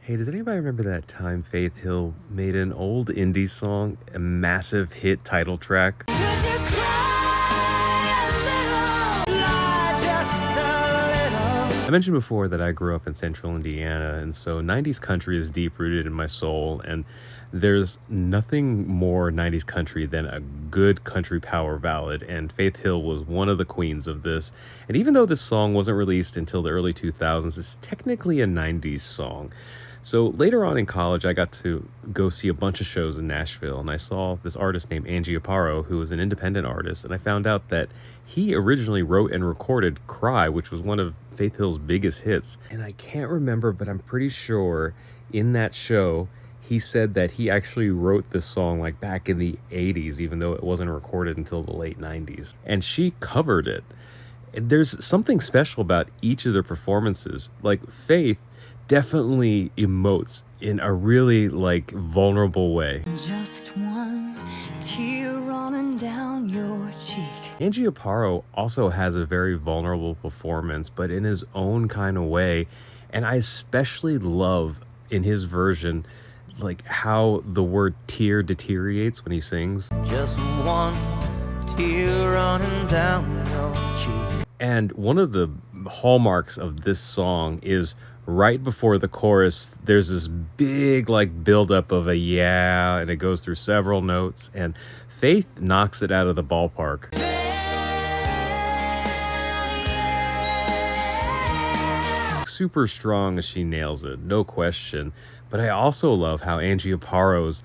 Hey, does anybody remember that time Faith Hill made an old indie song a massive hit title track? Could you cry a little? Lie just a little. I mentioned before that I grew up in central Indiana, and so 90s country is deep rooted in my soul, and there's nothing more 90s country than a good country power ballad, and Faith Hill was one of the queens of this. And even though this song wasn't released until the early 2000s, it's technically a 90s song. So later on in college, I got to go see a bunch of shows in Nashville, and I saw this artist named Angie Aparo, who was an independent artist, and I found out that he originally wrote and recorded Cry, which was one of Faith Hill's biggest hits. And I can't remember, but I'm pretty sure in that show, he said that he actually wrote this song like back in the 80s, even though it wasn't recorded until the late 90s. And she covered it. And there's something special about each of their performances. Like Faith definitely emotes in a really like vulnerable way. Just one tear running down your cheek. Angie Aparo also has a very vulnerable performance, but in his own kind of way. And I especially love in his version, like how the word tear deteriorates when he sings. Just one tear running down your cheek. And one of the hallmarks of this song is right before the chorus, there's this big like buildup of a yeah, and it goes through several notes, and Faith knocks it out of the ballpark. Super strong as she nails it, no question. But I also love how Angie Aparo's,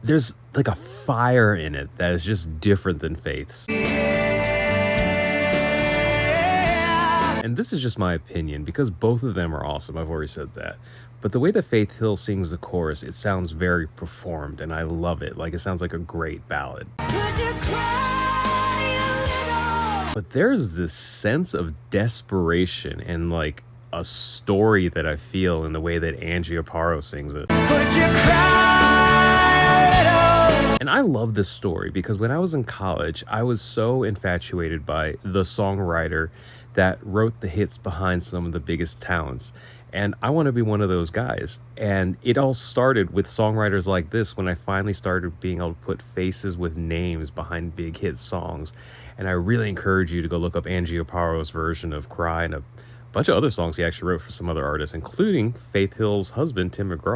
there's like a fire in it that is just different than Faith's. And this is just my opinion, because both of them are awesome. I've already said that. But the way that Faith Hill sings the chorus, it sounds very performed, and I love it. Like, it sounds like a great ballad. Could you cry a little? But there's this sense of desperation and like a story that I feel in the way that Angie Aparo sings it. Would you cry a little? And I love this story because when I was in college, I was so infatuated by the songwriter that wrote the hits behind some of the biggest talents. And I want to be one of those guys. And it all started with songwriters like this when I finally started being able to put faces with names behind big hit songs. And I really encourage you to go look up Angie Aparo's version of Cry and a bunch of other songs he actually wrote for some other artists, including Faith Hill's husband, Tim McGraw.